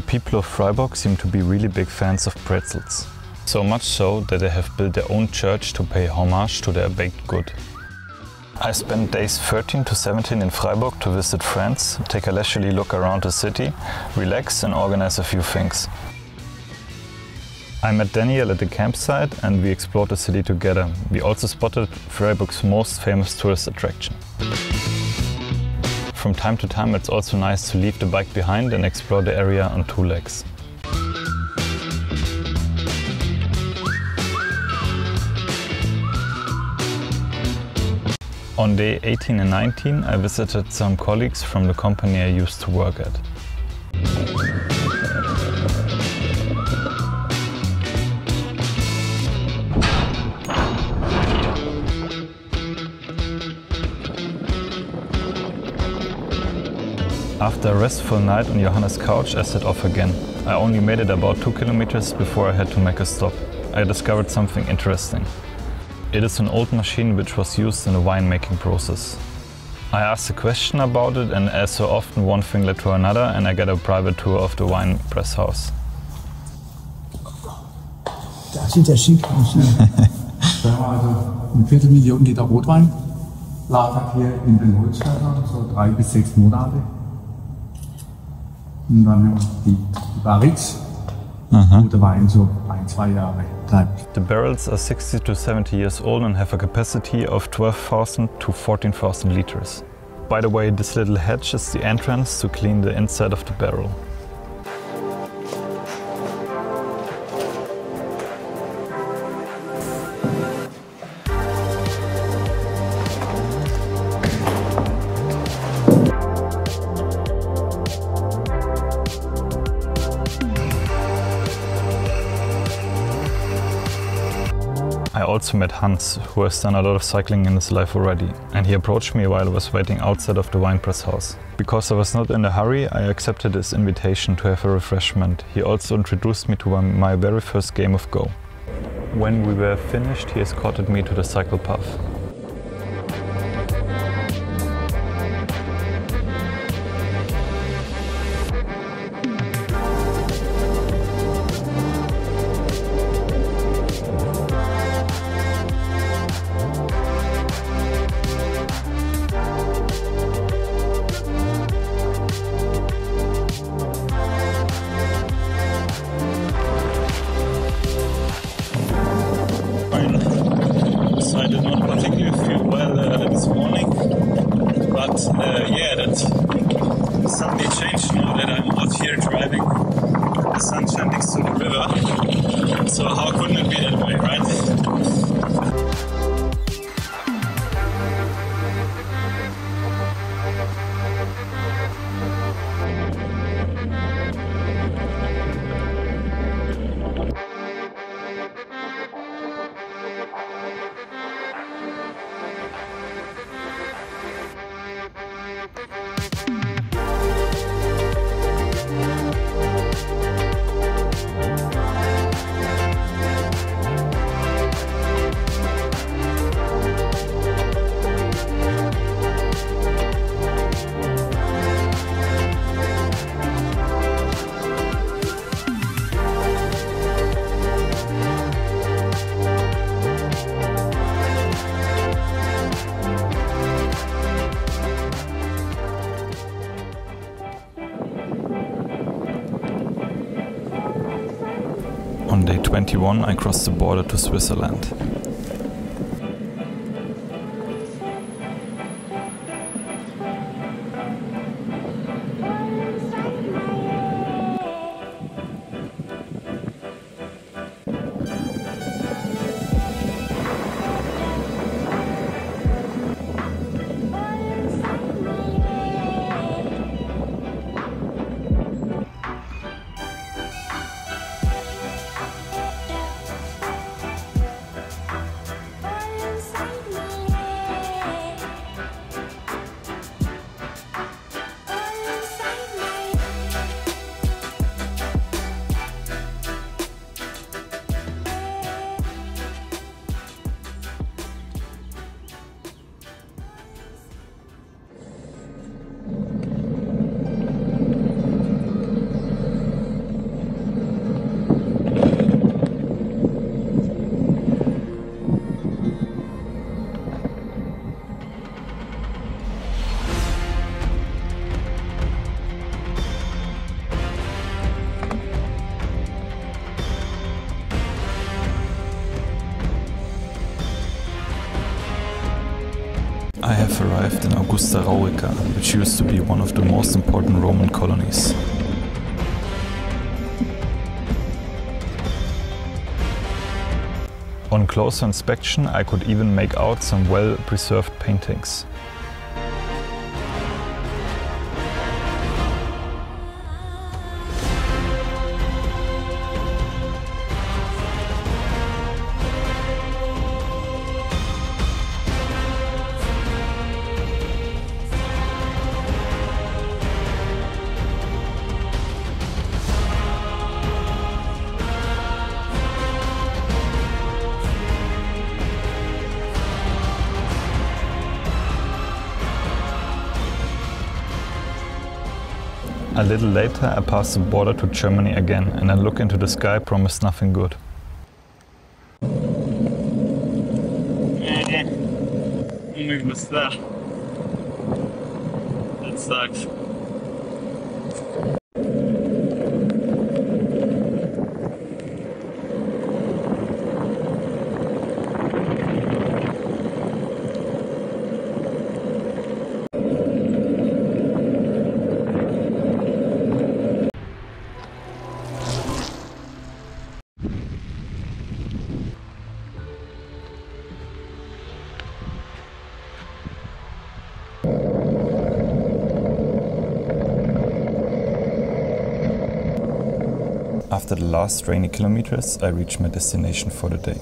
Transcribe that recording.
people of Freiburg seem to be really big fans of pretzels. So much so that they have built their own church to pay homage to their baked good. I spent days 13 to 17 in Freiburg to visit friends, take a leisurely look around the city, relax and organize a few things. I met Daniel at the campsite and we explored the city together. We also spotted Freiburg's most famous tourist attraction. From time to time it's also nice to leave the bike behind and explore the area on two legs. On day 18 and 19 I visited some colleagues from the company I used to work at. After a restful night on Johannes' couch I set off again. I only made it about 2 kilometers before I had to make a stop. I discovered something interesting. It is an old machine which was used in the wine-making process. I asked a question about it and as so often one thing led to another and I got a private tour of the wine press house. Das sieht ja schick aus. Da war also eine Viertelmillion Liter Rotwein. Lagert hier in den Holzfässern, so 3 bis 6 Monate. Und dann die Barriques, wo der Wein so 1-2 Jahre bleibt. The barrels are 60 to 70 years old and have a capacity of 12,000 to 14,000 liters. By the way, this little hatch is the entrance to clean the inside of the barrel. I also met Hans, who has done a lot of cycling in his life already, and he approached me while I was waiting outside of the wine press house. Because I was not in a hurry, I accepted his invitation to have a refreshment. He also introduced me to my very first game of Go. When we were finished, he escorted me to the cycle path. I did not particularly feel well this morning, but yeah, that suddenly changed now that I'm out here driving in the sunshine next to the river. So how couldn't it be that way, right? On day 21 I crossed the border to Switzerland. I have arrived in Agustua Raurica, which used to be one of the most important Roman colonies. On closer inspection, I could even make out some well-preserved paintings. A little later I passed the border to Germany again, and a look into the sky promised nothing good. We missed that. That sucks. After the last rainy kilometers, I reached my destination for the day.